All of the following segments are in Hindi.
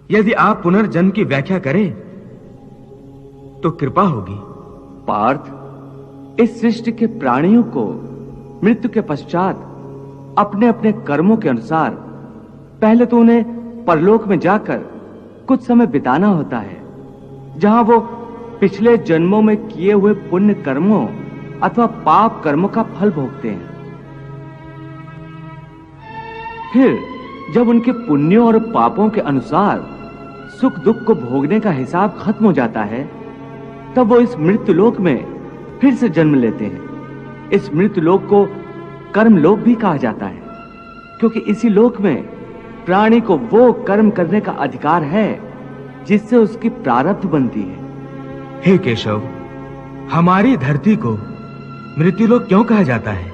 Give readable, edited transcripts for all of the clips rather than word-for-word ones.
यदि आप पुनर्जन्म की व्याख्या करें तो कृपा होगी। पार्थ, इस सृष्टि के प्राणियों को मृत्यु के पश्चात अपने अपने कर्मों के अनुसार पहले तो उन्हें परलोक में जाकर कुछ समय बिताना होता है, जहां वो पिछले जन्मों में किए हुए पुण्य कर्मों अथवा पाप कर्मों का फल भोगते हैं। फिर जब उनके पुण्यों और पापों के अनुसार सुख दुख को भोगने का हिसाब खत्म हो जाता है, तब वो इस मृत्युलोक में फिर से जन्म लेते हैं। इस मृत्युलोक को कर्मलोक भी कहा जाता है, क्योंकि इसी लोक में प्राणी को वो कर्म करने का अधिकार है जिससे उसकी प्रारब्ध बनती है। हे केशव, हमारी धरती को मृत्युलोक क्यों कहा जाता है?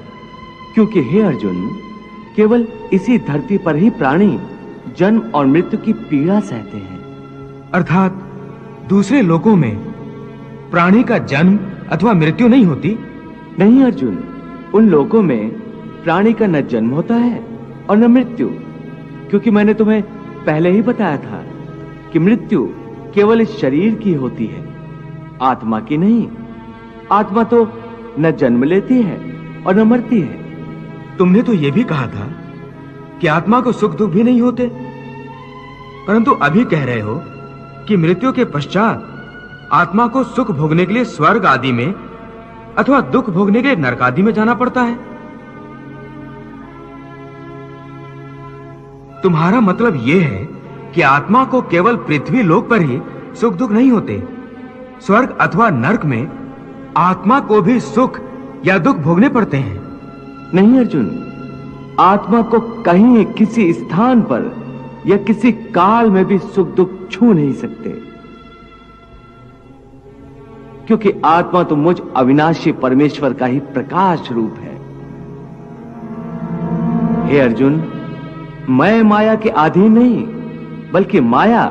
क्योंकि हे अर्जुन, केवल इसी धरती पर ही प्राणी जन्म और मृत्यु की पीड़ा सहते हैं। अर्थात दूसरे लोकों में प्राणी का जन्म अथवा मृत्यु नहीं होती? नहीं अर्जुन, उन लोकों में प्राणी का न जन्म होता है और न मृत्यु, क्योंकि मैंने तुम्हें पहले ही बताया था कि मृत्यु केवल इस शरीर की होती है, आत्मा की नहीं। आत्मा तो न जन्म लेती है और न मरती है। तुमने तो यह भी कहा था कि आत्मा को सुख दुख भी नहीं होते, परंतु अभी कह रहे हो कि मृत्यु के पश्चात आत्मा को सुख भोगने के लिए स्वर्ग आदि में अथवा दुख भोगने के लिए नरक आदि में जाना पड़ता है। तुम्हारा मतलब यह है कि आत्मा को केवल पृथ्वी लोक पर ही सुख दुख नहीं होते, स्वर्ग अथवा नरक में आत्मा को भी सुख या दुख भोगने पड़ते हैं? नहीं अर्जुन, आत्मा को कहीं किसी स्थान पर या किसी काल में भी सुख दुख छू नहीं सकते, क्योंकि आत्मा तो मुझ अविनाशी परमेश्वर का ही प्रकाश रूप है। हे अर्जुन, मैं माया के अधीन नहीं, बल्कि माया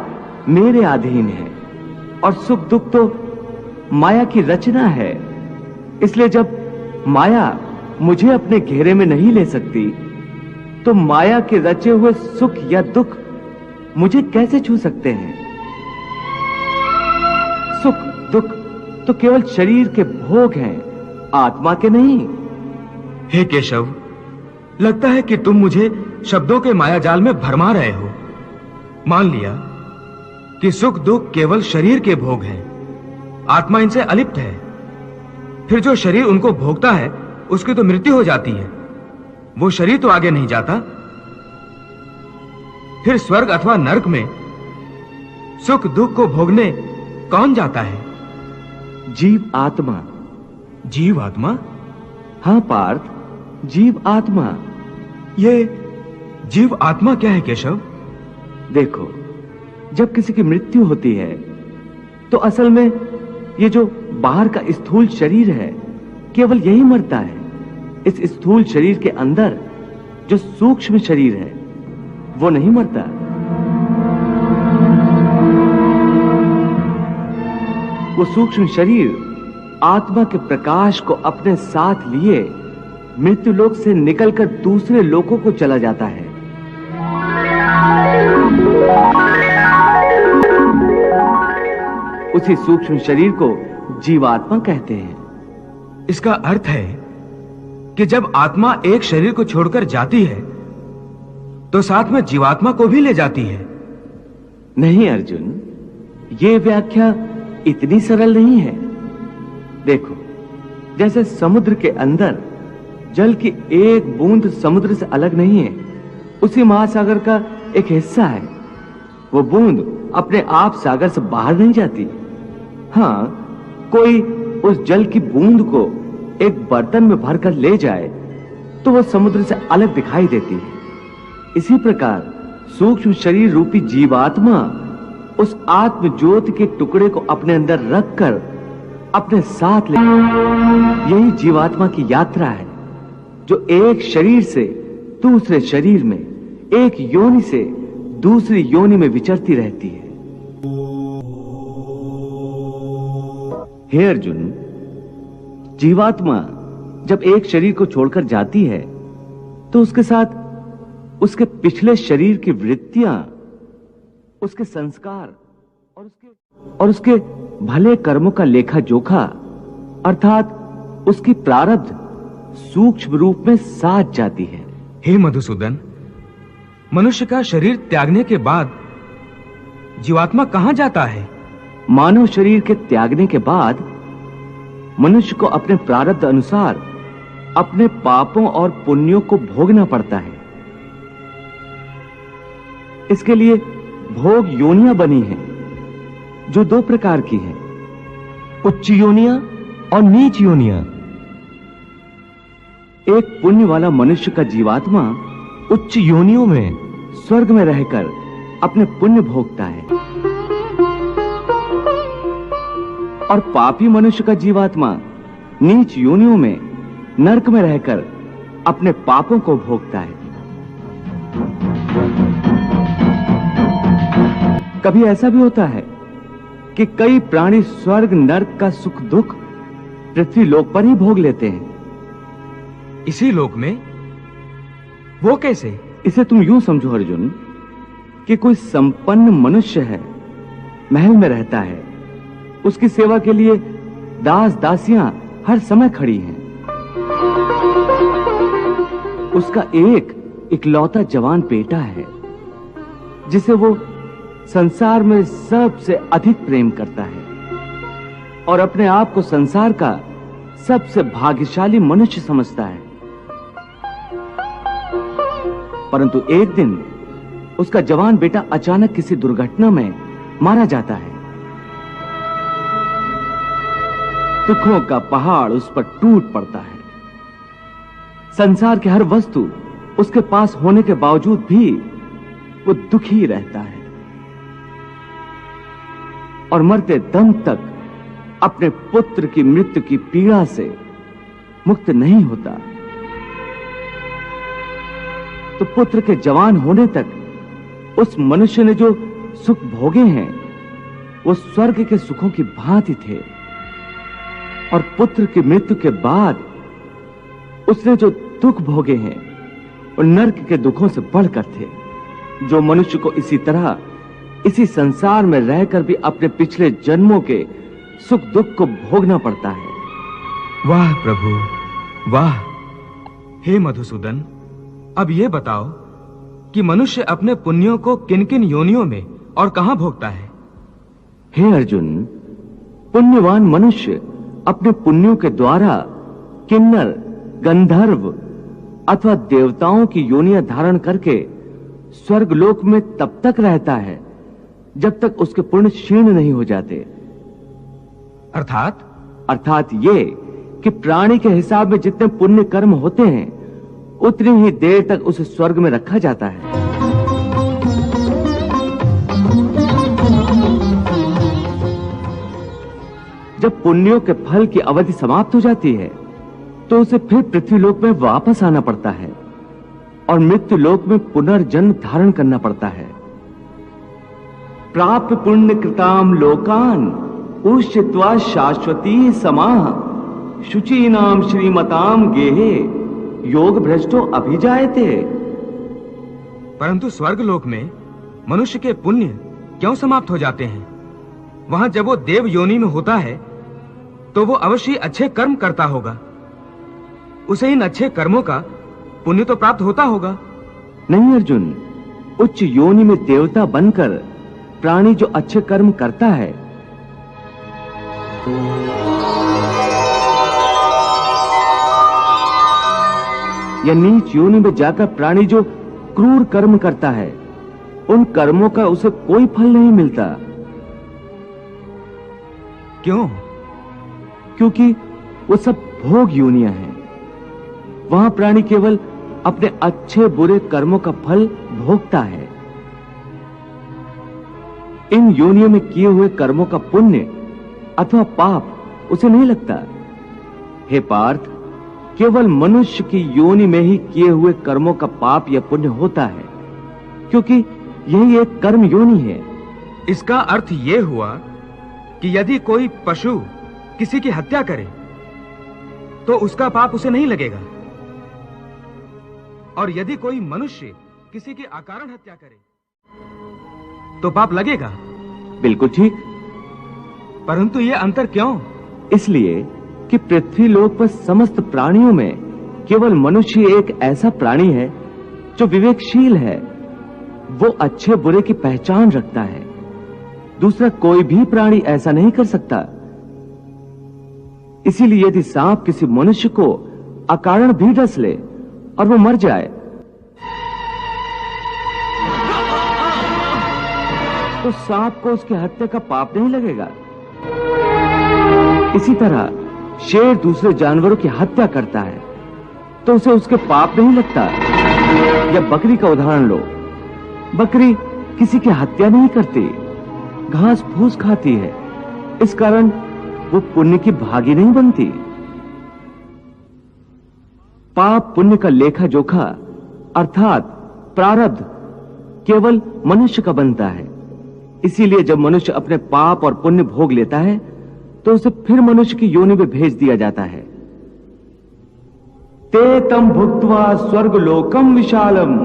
मेरे अधीन है, और सुख दुख तो माया की रचना है। इसलिए जब माया मुझे अपने घेरे में नहीं ले सकती, तो माया के रचे हुए सुख या दुख मुझे कैसे छू सकते हैं? सुख दुख तो केवल शरीर के भोग हैं, आत्मा के नहीं। हे केशव, लगता है कि तुम मुझे शब्दों के मायाजाल में भरमा रहे हो। मान लिया कि सुख दुख केवल शरीर के भोग हैं, आत्मा इनसे अलिप्त है। फिर जो शरीर उनको भोगता है उसकी तो मृत्यु हो जाती है, वो शरीर तो आगे नहीं जाता। फिर स्वर्ग अथवा नरक में सुख दुख को भोगने कौन जाता है? जीव आत्मा। जीव आत्मा? हां पार्थ, जीव आत्मा। ये जीव आत्मा क्या है केशव? देखो, जब किसी की मृत्यु होती है तो असल में ये जो बाहर का स्थूल शरीर है केवल यही मरता है। इस स्थूल शरीर के अंदर जो सूक्ष्म शरीर है वो नहीं मरता। वो सूक्ष्म शरीर आत्मा के प्रकाश को अपने साथ लिए मृत्यु लोक से निकलकर दूसरे लोकों को चला जाता है। उसी सूक्ष्म शरीर को जीवात्मा कहते हैं। इसका अर्थ है कि जब आत्मा एक शरीर को छोड़कर जाती है तो साथ में जीवात्मा को भी ले जाती है। नहीं अर्जुन, ये व्याख्या इतनी सरल नहीं है। देखो, जैसे समुद्र के अंदर जल की एक बूंद समुद्र से अलग नहीं है, उसी महासागर का एक हिस्सा है। वो बूंद अपने आप सागर से बाहर नहीं जाती। हां, कोई उस जल की बूंद को एक बर्तन में भरकर ले जाए तो वह समुद्र से अलग दिखाई देती है। इसी प्रकार सूक्ष्म शरीर रूपी जीवात्मा उस आत्म ज्योति के टुकड़े को अपने अंदर रखकर अपने साथ ले। यही जीवात्मा की यात्रा है, जो एक शरीर से दूसरे शरीर में, एक योनि से दूसरी योनि में विचरती रहती है। हे अर्जुन, जीवात्मा जब एक शरीर को छोड़कर जाती है तो उसके साथ उसके पिछले शरीर की वृत्तियां उसके संस्कार और उसके भले कर्मों का लेखा जोखा अर्थात उसकी प्रारब्ध सूक्ष्म रूप में साज जाती है। हे मधुसूदन, मनुष्य का शरीर त्यागने के बाद जीवात्मा कहां जाता है? मानव शरीर के त्यागने के बाद मनुष्य को अपने प्रारब्ध अनुसार अपने पापों और पुण्यों को भोगना पड़ता है। इसके लिए भोग योनियां बनी हैं, जो दो प्रकार की हैं, उच्च योनियां और नीच योनियां। एक पुण्य वाला मनुष्य का जीवात्मा उच्च योनियों में स्वर्ग में रहकर अपने पुण्य भोगता है और पापी मनुष्य का जीवात्मा नीच योनियों में नरक में रहकर अपने पापों को भोगता है। कभी ऐसा भी होता है कि कई प्राणी स्वर्ग नरक का सुख दुख पृथ्वी लोक पर ही भोग लेते हैं। इसी लोक में? वो कैसे? इसे तुम यूं समझो अर्जुन कि कोई संपन्न मनुष्य है, महल में रहता है, उसकी सेवा के लिए दास दासियां हर समय खड़ी हैं। उसका एक इकलौता जवान बेटा है जिसे वो संसार में सबसे अधिक प्रेम करता है और अपने आप को संसार का सबसे भाग्यशाली मनुष्य समझता है। परंतु एक दिन उसका जवान बेटा अचानक किसी दुर्घटना में मारा जाता है। दुखों का पहाड़ उस पर टूट पड़ता है। संसार की हर वस्तु उसके पास होने के बावजूद भी वो दुखी रहता है और मरते दम तक अपने पुत्र की मृत्यु की पीड़ा से मुक्त नहीं होता। तो पुत्र के जवान होने तक उस मनुष्य ने जो सुख भोगे हैं वो स्वर्ग के सुखों की भांति थे और पुत्र की मृत्यु के बाद उसने जो दुख भोगे हैं वो नरक के दुखों से बढ़कर थे, जो मनुष्य को इसी तरह इसी संसार में रहकर भी अपने पिछले जन्मों के सुख दुख को भोगना पड़ता है। वाह प्रभु वाह। हे मधुसूदन, अब ये बताओ कि मनुष्य अपने पुण्यों को किन किन योनियों में और कहां भोगता है? हे अर्जुन, पुण्यवान मनुष्य अपने पुण्यों के द्वारा किन्नर, गंधर्व अथवा देवताओं की योनियां धारण करके स्वर्गलोक में तब तक रहता है जब तक उसके पुण्य क्षीण नहीं हो जाते। अर्थात ये कि प्राणी के हिसाब में जितने पुण्य कर्म होते हैं उतनी ही देर तक उसे स्वर्ग में रखा जाता है। जब पुण्यों के फल की अवधि समाप्त हो जाती है तो उसे फिर पृथ्वी लोक में वापस आना पड़ता है और मृत्यु लोक में पुनर्जन्म धारण करना पड़ता है। प्राप्य पुण्य कृताम लोकान उष्यत्वा शाश्वती समाह शुचीनाम श्रीमताम गेहे योग भ्रष्टो अभिजायते। परंतु स्वर्ग लोक में मनुष्य के पुण्य क्यों समाप्त हो जाते हैं? वहां जब वो देव योनि में होता है तो वो अवश्य अच्छे कर्म करता होगा, उसे इन अच्छे कर्मों का पुण्य तो प्राप्त होता होगा। नहीं अर्जुन, उच्च योनि में देवता बनकर प्राणी जो अच्छे कर्म करता है या नीच योनि में जाकर प्राणी जो क्रूर कर्म करता है उन कर्मों का उसे कोई फल नहीं मिलता। क्यों? क्योंकि वो सब भोग योनियां हैं। वहां प्राणी केवल अपने अच्छे बुरे कर्मों का फल भोगता है। इन योनियों में किए हुए कर्मों का पुण्य अथवा पाप उसे नहीं लगता। हे पार्थ, केवल मनुष्य की योनि में ही किए हुए कर्मों का पाप या पुण्य होता है, क्योंकि यही एक कर्म योनि है। इसका अर्थ यह हुआ कि यदि कोई पशु किसी की हत्या करे तो उसका पाप उसे नहीं लगेगा, और यदि कोई मनुष्य किसी की अकारण हत्या करे तो पाप लगेगा। बिल्कुल ठीक। परंतु ये अंतर क्यों? इसलिए कि पृथ्वी लोक पर समस्त प्राणियों में केवल मनुष्य एक ऐसा प्राणी है जो विवेकशील है। वो अच्छे बुरे की पहचान रखता है। दूसरा कोई भी प्राणी ऐसा नहीं कर सकता। इसीलिए यदि सांप किसी मनुष्य को अकारण भी डस ले और वो मर जाए तो सांप को उसकी हत्या का पाप नहीं लगेगा। इसी तरह शेर दूसरे जानवरों की हत्या करता है तो उसे उसके पाप नहीं लगता। या बकरी का उदाहरण लो। बकरी किसी की हत्या नहीं करती, घास फूस खाती है। इस कारण वो पुण्य की भागी नहीं बनती। पाप पुण्य का लेखा जोखा अर्थात प्रारब्ध केवल मनुष्य का बनता है। इसीलिए जब मनुष्य अपने पाप और पुण्य भोग लेता है तो उसे फिर मनुष्य की योनि में भेज दिया जाता है। ते तम भुक्त्वा स्वर्ग लोकम विशालम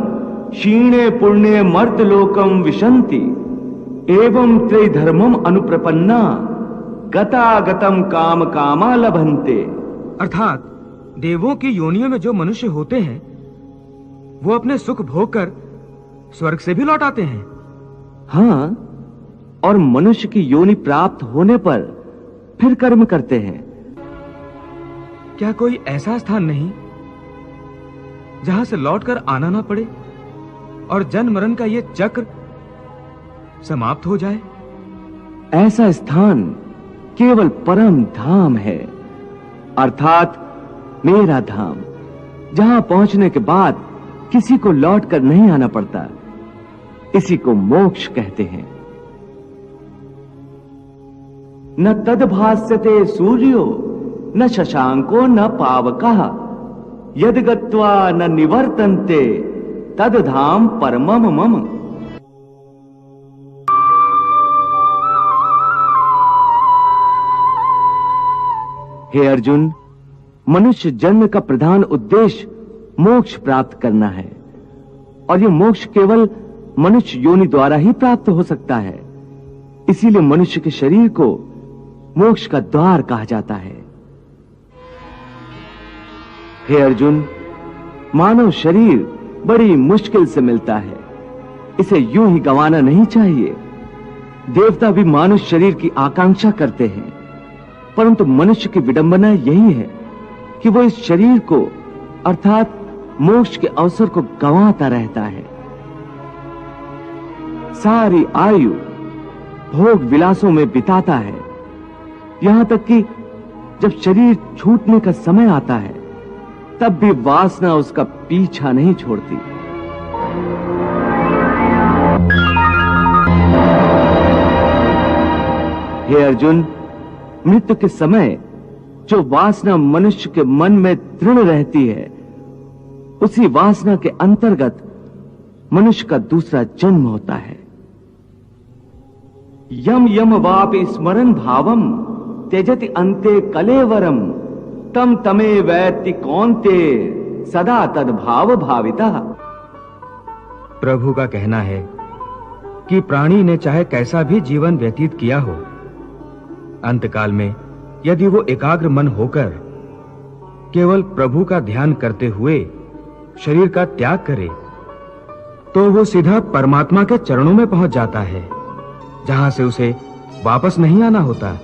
क्षीणे पुण्ये मर्त लोकम विशंति एवं त्रैधर्मम अनुप्रपन्ना गतागतम काम कामा लभन्ते। अर्थात देवों की योनियों में जो मनुष्य होते हैं वो अपने सुख भोग कर स्वर्ग से भी लौट आते हैं। हाँ, और मनुष्य की योनि प्राप्त होने पर फिर कर्म करते हैं। क्या कोई ऐसा स्थान नहीं जहां से लौटकर आना ना पड़े और जन्म मरण का ये चक्र समाप्त हो जाए? ऐसा स्थान केवल परम धाम है, अर्थात मेरा धाम, जहां पहुंचने के बाद किसी को लौटकर नहीं आना पड़ता। इसी को मोक्ष कहते हैं। न तद्भास्यते सूर्यो न शशांको न पावकः यद गत्वा न निवर्तन्ते तद धाम परमम मम। हे अर्जुन, मनुष्य जन्म का प्रधान उद्देश्य मोक्ष प्राप्त करना है और यह मोक्ष केवल मनुष्य योनि द्वारा ही प्राप्त हो सकता है। इसीलिए मनुष्य के शरीर को मोक्ष का द्वार कहा जाता है। हे अर्जुन, मानव शरीर बड़ी मुश्किल से मिलता है। इसे यूं ही गंवाना नहीं चाहिए। देवता भी मानव शरीर की आकांक्षा करते हैं, परंतु मनुष्य की विडंबना यही है कि वो इस शरीर को अर्थात मोक्ष के अवसर को गंवाता रहता है। सारी आयु भोग विलासों में बिताता है, यहां तक कि जब शरीर छूटने का समय आता है तब भी वासना उसका पीछा नहीं छोड़ती। हे अर्जुन, मृत्यु के समय जो वासना मनुष्य के मन में दृढ़ रहती है, उसी वासना के अंतर्गत मनुष्य का दूसरा जन्म होता है। यम यम वापि स्मरन् भावम त्यजति अन्ते कलेवरम तम तमे वैति कौन्ते सदा तद भाव भावितः। प्रभु का कहना है कि प्राणी ने चाहे कैसा भी जीवन व्यतीत किया हो, अंतकाल में यदि वो एकाग्र मन होकर केवल प्रभु का ध्यान करते हुए शरीर का त्याग करे तो वो सीधा परमात्मा के चरणों में पहुंच जाता है, जहां से उसे वापस नहीं आना होता।